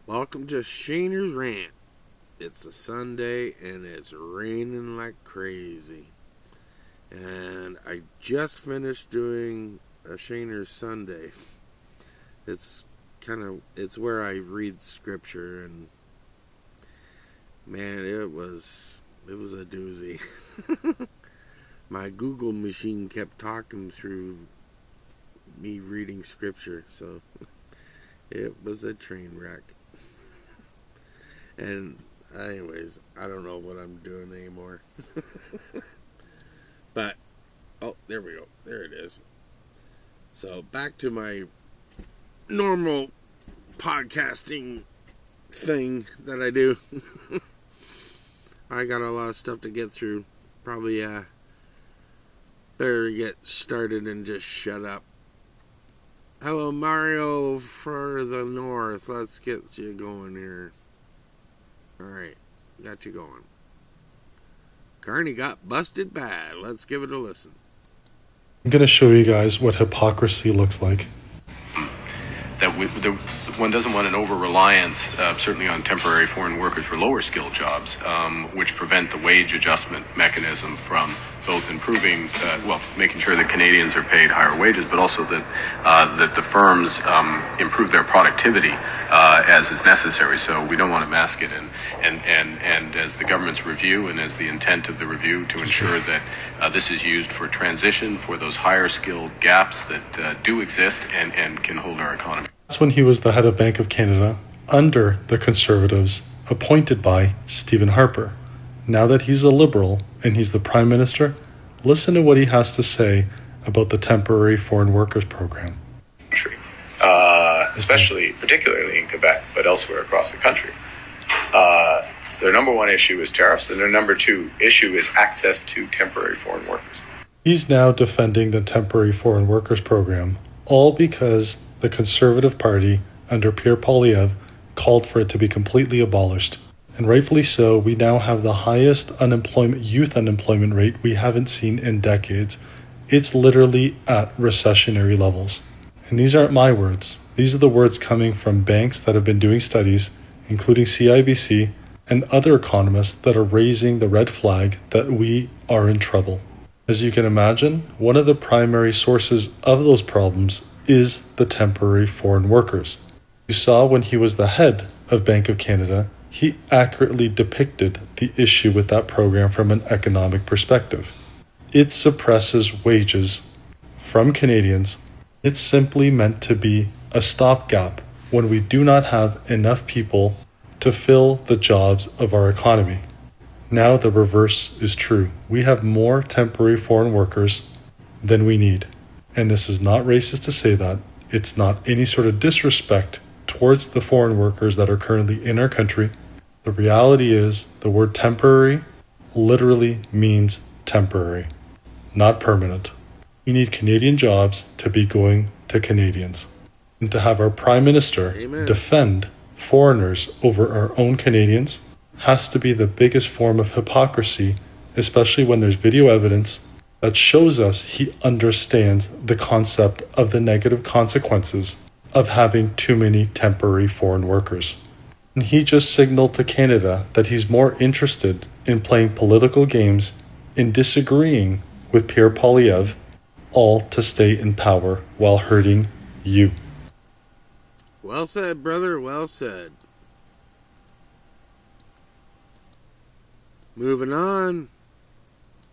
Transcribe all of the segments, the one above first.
Welcome to Shaner'S Rant. It's a Sunday and it's raining like crazy. And I just finished doing a Shaner'S Sunday. It's where I read scripture, and man, it was a doozy. My Google machine kept talking through me reading scripture, so it was a train wreck. And anyways, I don't know what I'm doing anymore. But, oh, there we go. There it is. So, back to my normal podcasting thing that I do. I got a lot of stuff to get through. Probably, better get started and just shut up. Hello, Mario for the North. Let's get you going here. Alright, got you going. Carney got busted bad. Let's give it a listen. I'm going to show you guys what hypocrisy looks like. One doesn't want an over-reliance, certainly on temporary foreign workers for lower-skilled jobs, which prevent the wage adjustment mechanism from both improving, making sure that Canadians are paid higher wages, but also that the firms improve their productivity as is necessary. So we don't want to mask it, and as the government's review and as the intent of the review to ensure that this is used for transition for those higher-skilled gaps that do exist and can hold our economy. That's when he was the head of Bank of Canada under the Conservatives, appointed by Stephen Harper. Now that he's a Liberal and he's the Prime Minister, listen to what he has to say about the temporary foreign workers program. Particularly in Quebec, but elsewhere across the country. Their number one issue is tariffs, and their number two issue is access to temporary foreign workers. He's now defending the temporary foreign workers program, all because the Conservative Party, under Pierre Poilievre, called for it to be completely abolished. And rightfully so, we now have the highest youth unemployment rate we haven't seen in decades. It's literally at recessionary levels. And these aren't my words. These are the words coming from banks that have been doing studies, including CIBC and other economists that are raising the red flag that we are in trouble. As you can imagine, one of the primary sources of those problems is the temporary foreign workers. You saw when he was the head of Bank of Canada, he accurately depicted the issue with that program from an economic perspective. It suppresses wages from Canadians. It's simply meant to be a stopgap when we do not have enough people to fill the jobs of our economy. Now the reverse is true. We have more temporary foreign workers than we need. And this is not racist to say that. It's not any sort of disrespect towards the foreign workers that are currently in our country. The reality is the word temporary literally means temporary, not permanent. We need Canadian jobs to be going to Canadians. And to have our Prime Minister defend foreigners over our own Canadians has to be the biggest form of hypocrisy, especially when there's video evidence that shows us he understands the concept of the negative consequences of having too many temporary foreign workers. And he just signaled to Canada that he's more interested in playing political games, in disagreeing with Pierre Poilievre, all to stay in power while hurting you. Well said, brother. Well said. Moving on,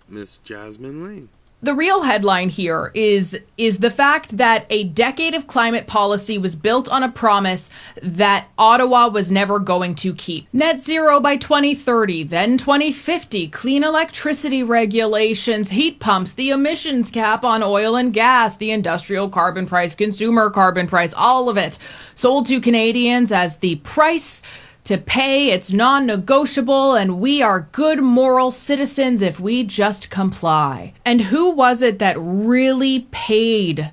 Miss Jasmine Lane. The real headline here is the fact that a decade of climate policy was built on a promise that Ottawa was never going to keep. Net zero by 2030, then 2050, clean electricity regulations, heat pumps, the emissions cap on oil and gas, the industrial carbon price, consumer carbon price, all of it sold to Canadians as the price to pay. It's non-negotiable, and we are good moral citizens if we just comply. And who was it that really paid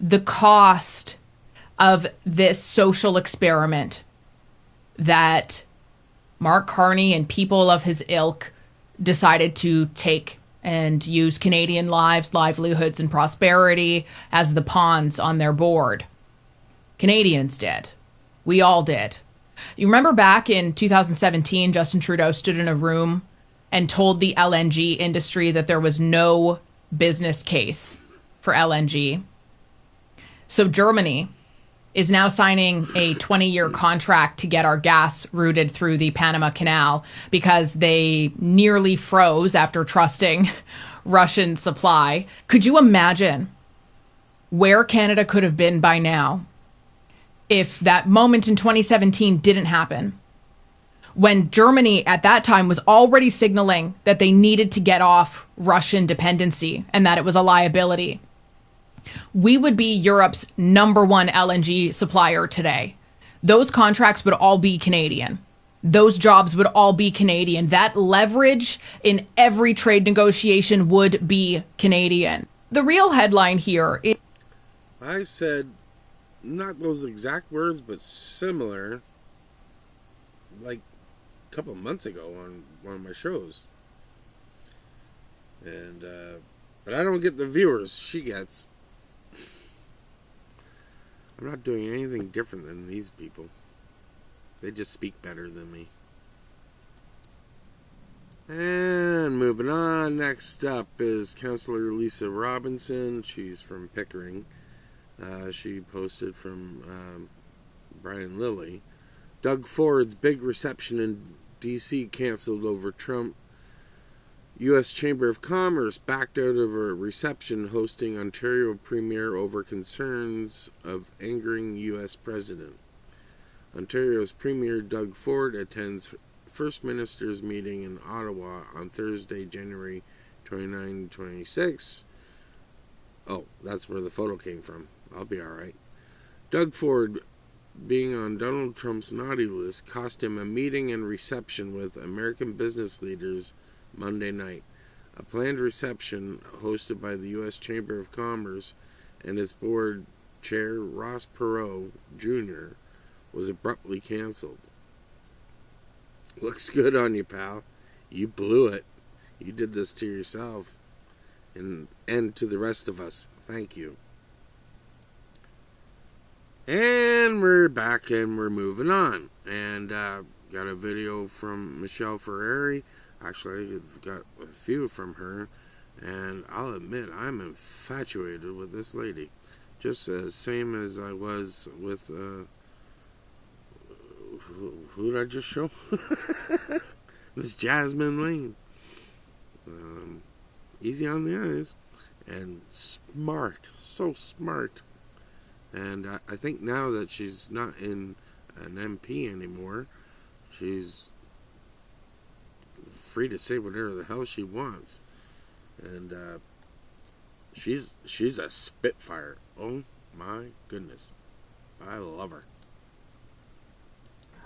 the cost of this social experiment that Mark Carney and people of his ilk decided to take and use Canadian lives, livelihoods, and prosperity as the pawns on their board? Canadians did. We all did. You remember back in 2017, Justin Trudeau stood in a room and told the LNG industry that there was no business case for LNG. So Germany is now signing a 20-year contract to get our gas routed through the Panama Canal because they nearly froze after trusting Russian supply. Could you imagine where Canada could have been by now if that moment in 2017 didn't happen? When Germany at that time was already signaling that they needed to get off Russian dependency and that it was a liability. We would be Europe's #1 LNG supplier today. Those contracts would all be Canadian. Those jobs would all be Canadian. That leverage in every trade negotiation would be Canadian. The real headline here is... I said not those exact words, but similar, like a couple months ago on one of my shows. And, but I don't get the viewers she gets. I'm not doing anything different than these people. They just speak better than me. And moving on, next up is Councillor Lisa Robinson. She's from Pickering. She posted from Brian Lilly. Doug Ford's big reception in D.C. canceled over Trump. U.S. Chamber of Commerce backed out of a reception hosting Ontario Premier over concerns of angering U.S. President. Ontario's Premier Doug Ford attends First Minister's meeting in Ottawa on Thursday, January 29, 26. Oh, that's where the photo came from. I'll be alright. Doug Ford, being on Donald Trump's naughty list, cost him a meeting and reception with American business leaders Monday night. A planned reception hosted by the U.S. Chamber of Commerce and its board chair, Ross Perot Jr., was abruptly canceled. Looks good on you, pal. You blew it. You did this to yourself and to the rest of us. Thank you. And we're back and we're moving on. And got a video from Michelle Ferreri. Actually, I've got a few from her, and I'll admit I'm infatuated with this lady. Just the same as I was with, who did I just show? This JASMIN LAINE. Easy on the eyes, and smart, so smart. And I think now that she's not in an MP anymore, she's free to say whatever the hell she wants, and she's a spitfire. Oh my goodness, I love her.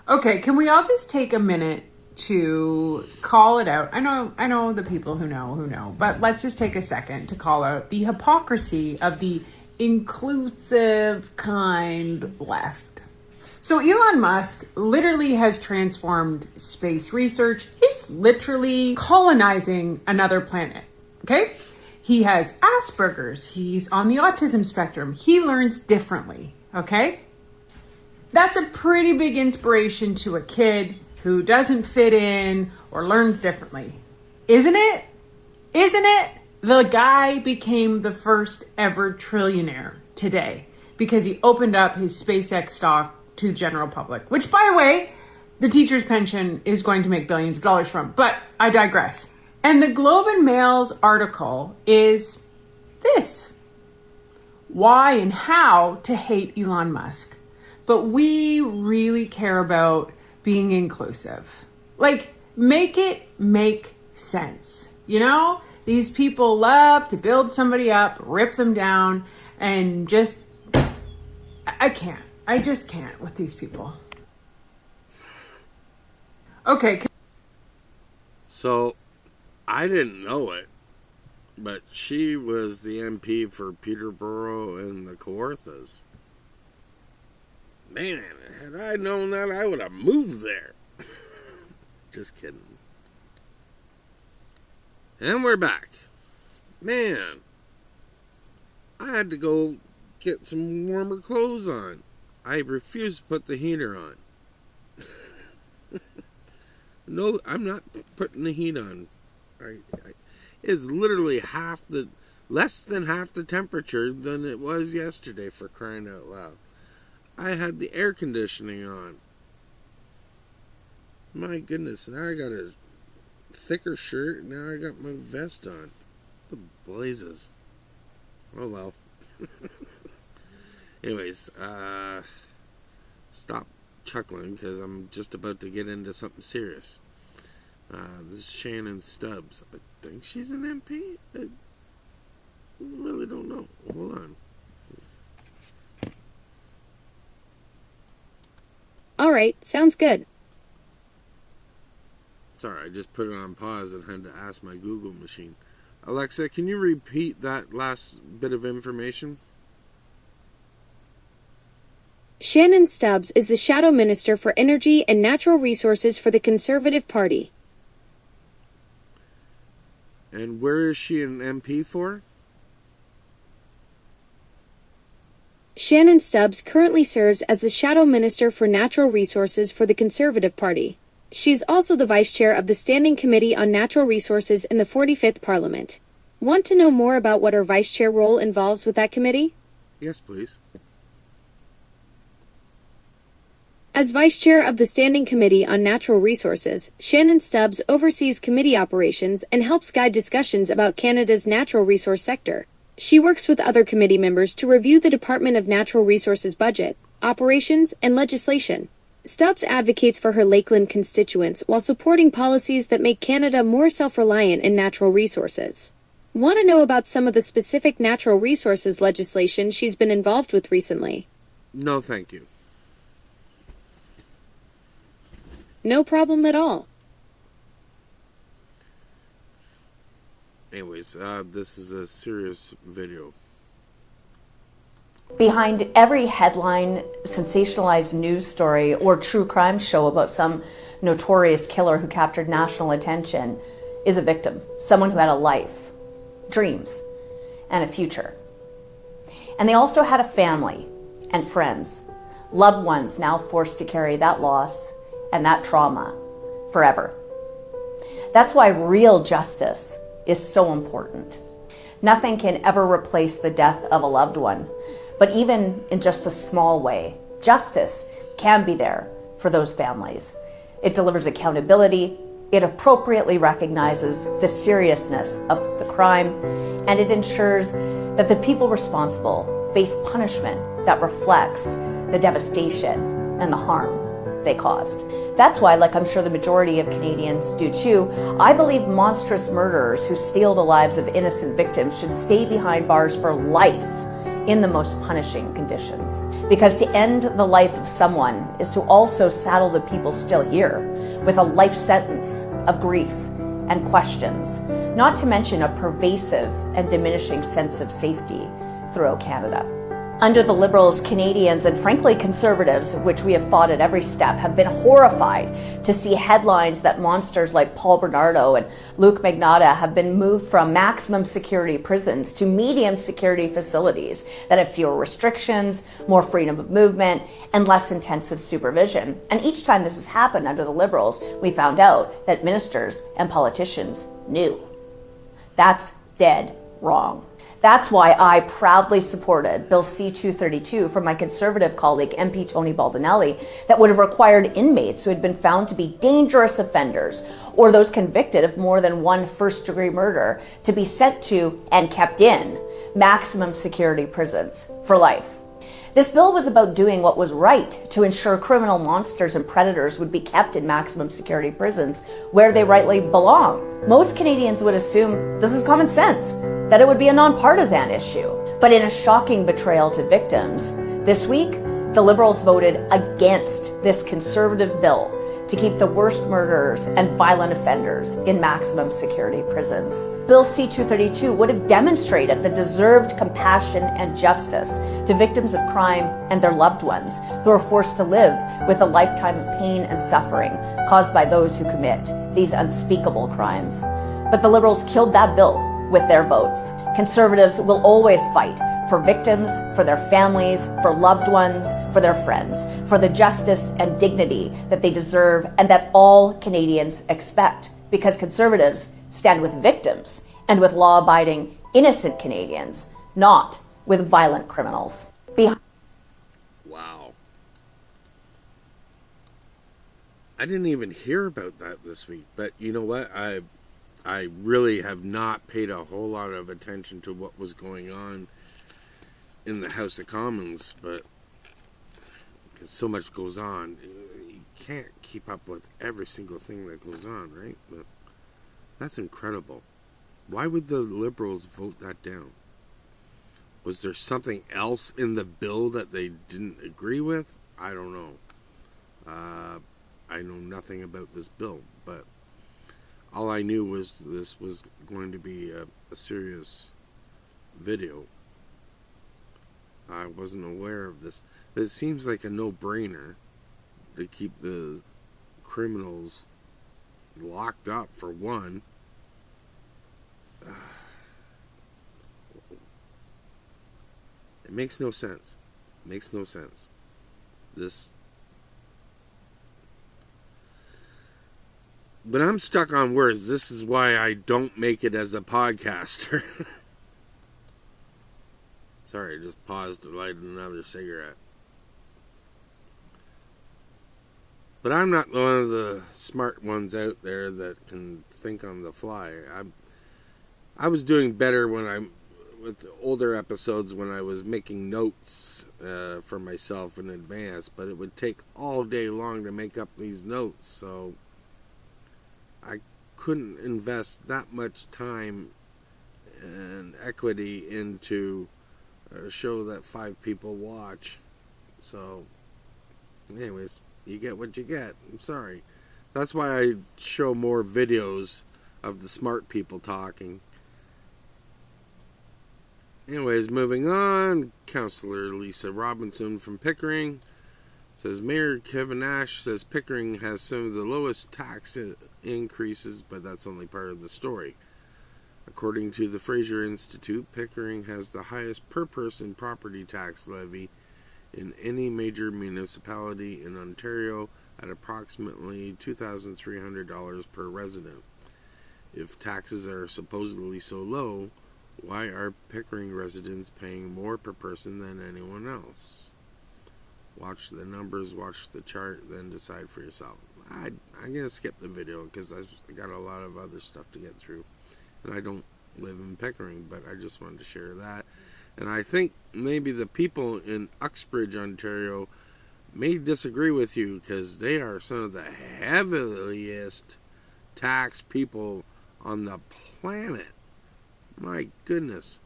Okay, can we all just take a minute to call it out? I know the people who know, but let's just take a second to call out the hypocrisy of the inclusive kind left. So Elon Musk literally has transformed space research. He's literally colonizing another planet, okay? He has Asperger's. He's on the autism spectrum. He learns differently, okay? That's a pretty big inspiration to a kid who doesn't fit in or learns differently. Isn't it? Isn't it? The guy became the first ever trillionaire today because he opened up his SpaceX stock to the general public, which, by the way, the teacher's pension is going to make billions of dollars from, but I digress. And the Globe and Mail's article is this: why and how to hate Elon Musk. But we really care about being inclusive. Like, make it make sense. You know, these people love to build somebody up, rip them down, and just, I just can't with these people. Okay. So, I didn't know it, but she was the MP for Peterborough and the Kawarthas. Man, had I known that, I would have moved there. Just kidding. And we're back. Man, I had to go get some warmer clothes on. I refused to put the heater on. No, I'm not putting the heat on. It's literally less than half the temperature than it was yesterday, for crying out loud. I had the air conditioning on. My goodness, now I got a thicker shirt, now I got my vest on. The blazes. Oh well. Anyways, stop chuckling because I'm just about to get into something serious. This is Shannon STUBBS. I think she's an MP? I really don't know. Hold on. All right, sounds good. Sorry, I just put it on pause and had to ask my Google machine. Alexa, can you repeat that last bit of information? Shannon STUBBS is the Shadow Minister for Energy and Natural Resources for the Conservative Party. And where is she an MP for? Shannon STUBBS currently serves as the Shadow Minister for Natural Resources for the Conservative Party. She's also the Vice Chair of the Standing Committee on Natural Resources in the 45th Parliament. Want to know more about what her Vice Chair role involves with that committee? Yes, please. As Vice Chair of the Standing Committee on Natural Resources, Shannon STUBBS oversees committee operations and helps guide discussions about Canada's natural resource sector. She works with other committee members to review the Department of Natural Resources budget, operations, and legislation. STUBBS advocates for her Lakeland constituents while supporting policies that make Canada more self-reliant in natural resources. Want to know about some of the specific natural resources legislation she's been involved with recently? No, thank you. No problem at all. Anyways, this is a serious video. Behind every headline, sensationalized news story, or true crime show about some notorious killer who captured national attention is a victim, someone who had a life, dreams, and a future. And they also had a family and friends, loved ones now forced to carry that loss and that trauma forever. That's why real justice is so important. Nothing can ever replace the death of a loved one. But even in just a small way, justice can be there for those families. It delivers accountability, it appropriately recognizes the seriousness of the crime, and it ensures that the people responsible face punishment that reflects the devastation and the harm they caused. That's why, like I'm sure the majority of Canadians do too, I believe monstrous murderers who steal the lives of innocent victims should stay behind bars for life in the most punishing conditions. Because to end the life of someone is to also saddle the people still here with a life sentence of grief and questions, not to mention a pervasive and diminishing sense of safety throughout Canada. Under the Liberals, Canadians, and frankly Conservatives, which we have fought at every step, have been horrified to see headlines that monsters like Paul Bernardo and Luke Magnotta have been moved from maximum security prisons to medium security facilities that have fewer restrictions, more freedom of movement, and less intensive supervision. And each time this has happened under the Liberals, we found out that ministers and politicians knew. That's dead wrong. That's why I proudly supported Bill C-232 from my Conservative colleague MP Tony Baldinelli that would have required inmates who had been found to be dangerous offenders or those convicted of more than one first-degree murder to be sent to and kept in maximum security prisons for life. This bill was about doing what was right to ensure criminal monsters and predators would be kept in maximum security prisons where they rightly belong. Most Canadians would assume this is common sense, that it would be a nonpartisan issue. But in a shocking betrayal to victims, this week, the Liberals voted against this Conservative bill to keep the worst murderers and violent offenders in maximum security prisons. Bill C-232 would have demonstrated the deserved compassion and justice to victims of crime and their loved ones who are forced to live with a lifetime of pain and suffering caused by those who commit these unspeakable crimes. But the Liberals killed that bill with their votes. Conservatives will always fight for victims, for their families, for loved ones, for their friends, for the justice and dignity that they deserve and that all Canadians expect. Because Conservatives stand with victims and with law-abiding, innocent Canadians, not with violent criminals. Wow. I didn't even hear about that this week, but you know what? I really have not paid a whole lot of attention to what was going on in the House of Commons, but because so much goes on, you can't keep up with every single thing that goes on, right? But that's incredible. Why would the Liberals vote that down? Was there something else in the bill that they didn't agree with? I don't know. I know nothing about this bill, but all I knew was this was going to be a serious video. I wasn't aware of this. But it seems like a no-brainer to keep the criminals locked up, for one. It makes no sense. It makes no sense. But I'm stuck on words. This is why I don't make it as a podcaster. Sorry, I just paused to light another cigarette. But I'm not one of the smart ones out there that can think on the fly. I was doing better with older episodes when I was making notes for myself in advance, but it would take all day long to make up these notes, so I couldn't invest that much time and equity into a show that 5 people watch. So, anyways, you get what you get. I'm sorry. That's why I show more videos of the smart people talking. Anyways, moving on. Councillor Lisa Robinson from Pickering says Mayor Kevin Nash says Pickering has some of the lowest tax increases, but that's only part of the story. According to the Fraser Institute, Pickering has the highest per-person property tax levy in any major municipality in Ontario at approximately $2,300 per resident. If taxes are supposedly so low, why are Pickering residents paying more per person than anyone else? Watch the numbers, watch the chart, then decide for yourself. I'm going to skip the video because I've got a lot of other stuff to get through. And I don't live in Pickering, but I just wanted to share that. And I think maybe the people in Uxbridge, Ontario, may disagree with you because they are some of the heaviest taxed people on the planet. My goodness.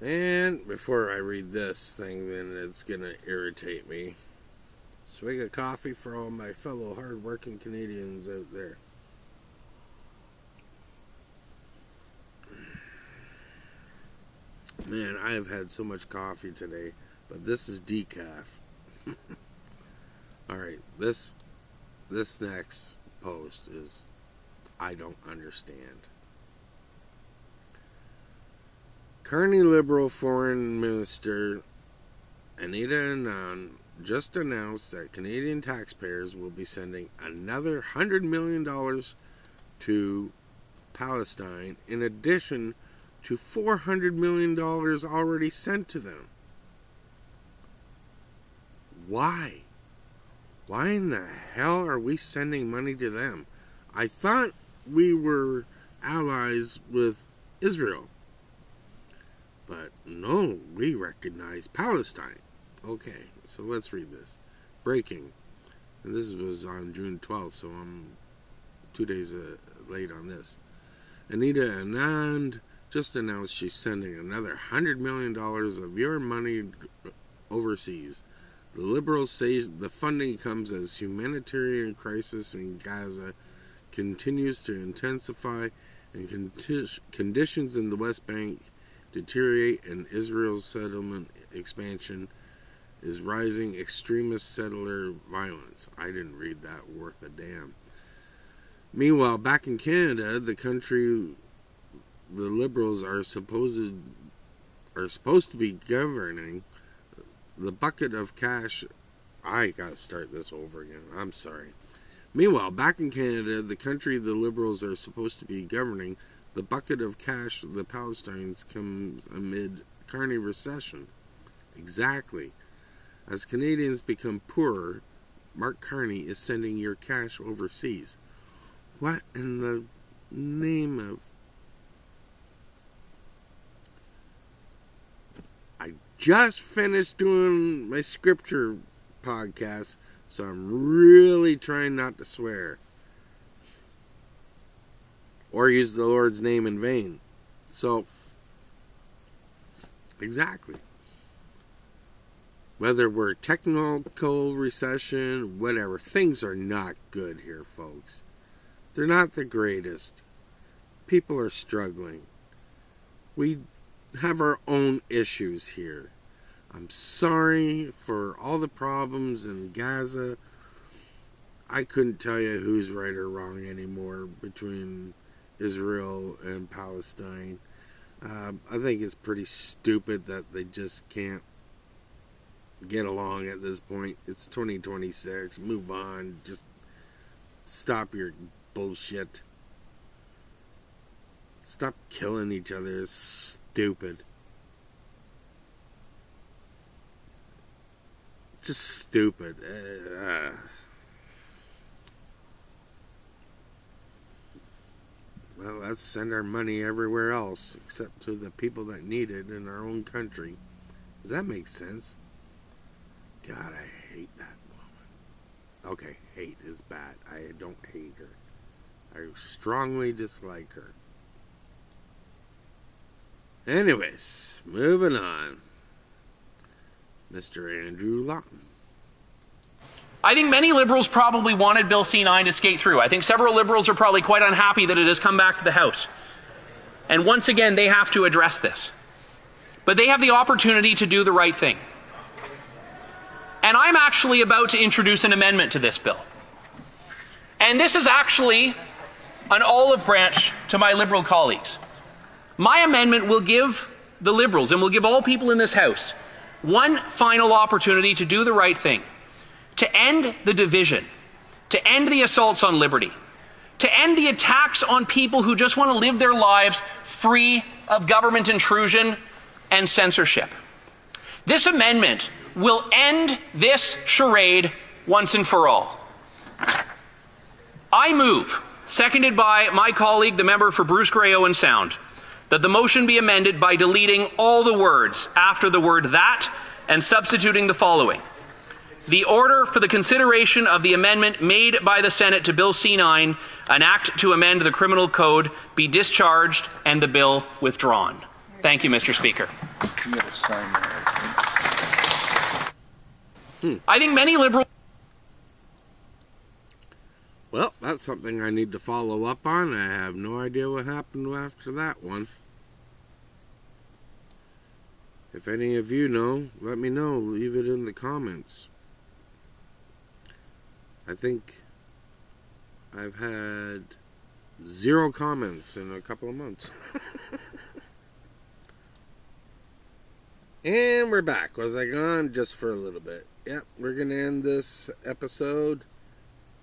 And before I read this thing, then it's going to irritate me. Swig of coffee for all my fellow hard-working Canadians out there. Man, I have had so much coffee today, but this is decaf. Alright, this next post is I don't understand. Carney Liberal Foreign Minister Anita Anand just announced that Canadian taxpayers will be sending another $100 million to Palestine in addition to $400 million already sent to them. Why? Why in the hell are we sending money to them? I thought we were allies with Israel. But no, we recognize Palestine. Okay, so let's read this. Breaking. And this was on June 12th, so I'm 2 days late on this. Anita Anand just announced she's sending another $100 million of your money overseas. The Liberals say the funding comes as humanitarian crisis in Gaza continues to intensify and conditions in the West Bank deteriorate and Israel's settlement expansion is rising extremist settler violence. I didn't read that worth a damn. Meanwhile, back in Canada, the country the Liberals are supposed to be governing, the bucket of cash... I gotta start this over again. I'm sorry. Meanwhile, back in Canada, the country the Liberals are supposed to be governing, the bucket of cash the Palestinians comes amid Carney recession. Exactly. As Canadians become poorer, Mark Carney is sending your cash overseas. What in the name of... I just finished doing my scripture podcast, so I'm really trying not to swear or use the Lord's name in vain. So, exactly. Whether we're technical recession, whatever, things are not good here, folks. They're not the greatest. People are struggling. We have our own issues here. I'm sorry for all the problems in Gaza. I couldn't tell you who's right or wrong anymore between Israel and Palestine. I think it's pretty stupid that they just can't get along at this point. It's 2026. Move on. Just stop your bullshit. Stop killing each other. It's stupid. Just stupid. Well, let's send our money everywhere else except to the people that need it in our own country. Does that make sense? God, I hate that woman. Okay, hate is bad. I don't hate her. I strongly dislike her. Anyways, moving on. Mr. Andrew Lawton. I think many Liberals probably wanted Bill C-9 to skate through. I think several Liberals are probably quite unhappy that it has come back to the House. And once again, they have to address this. But they have the opportunity to do the right thing. And I'm actually about to introduce an amendment to this bill. And this is actually an olive branch to my Liberal colleagues. My amendment will give the Liberals, and will give all people in this House, one final opportunity to do the right thing. To end the division, to end the assaults on liberty, to end the attacks on people who just want to live their lives free of government intrusion and censorship. This amendment will end this charade once and for all. I move, seconded by my colleague, the member for Bruce Grey Owen Sound, that the motion be amended by deleting all the words after the word that and substituting the following. The order for the consideration of the amendment made by the Senate to Bill C-9, an act to amend the criminal code, be discharged and the bill withdrawn. Thank you, Mr. Speaker. I think many Liberals... Well, that's something I need to follow up on. I have no idea what happened after that one. If any of you know, let me know. Leave it in the comments. I think I've had 0 comments in a couple of months. And we're back. Was I gone? Just for a little bit. Yep, we're going to end this episode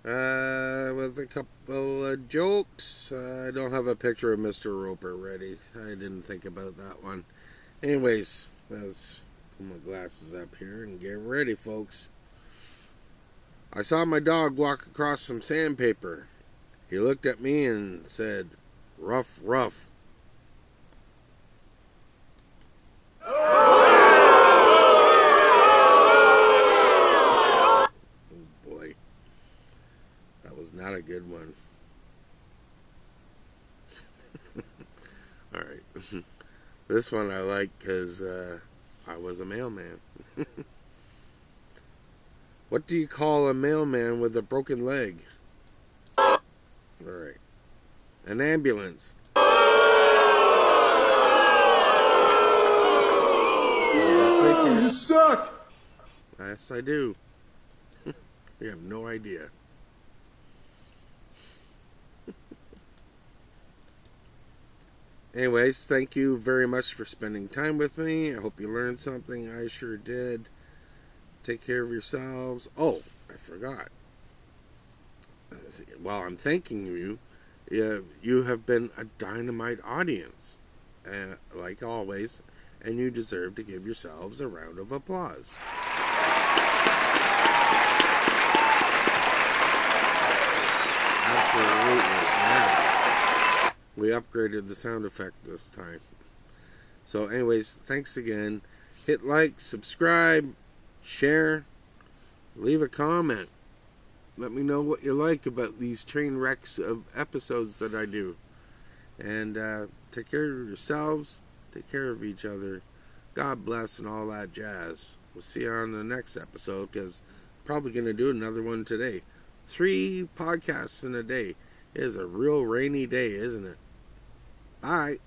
with a couple of jokes. I don't have a picture of Mr. Roper ready. I didn't think about that one. Anyways, let's put my glasses up here and get ready, folks. I saw my dog walk across some sandpaper. He looked at me and said, "Rough, rough." Oh boy. That was not a good one. Alright. This one I like because I was a mailman. What do you call a mailman with a broken leg? Alright. An ambulance. Oh, you suck! Yes, I do. You have no idea. Anyways, thank you very much for spending time with me. I hope you learned something. I sure did. Take care of yourselves. Oh, I forgot. While I'm thanking you, you have been a dynamite audience, like always, and you deserve to give yourselves a round of applause. Absolutely, yes. We upgraded the sound effect this time. So anyways, thanks again. Hit like, subscribe, share, leave a comment. Let me know what you like about these train wrecks of episodes that I do. And take care of yourselves. Take care of each other. God bless and all that jazz. We'll see you on the next episode, because I'm probably going to do another one today. 3 podcasts in a day. It is a real rainy day, isn't it? Bye.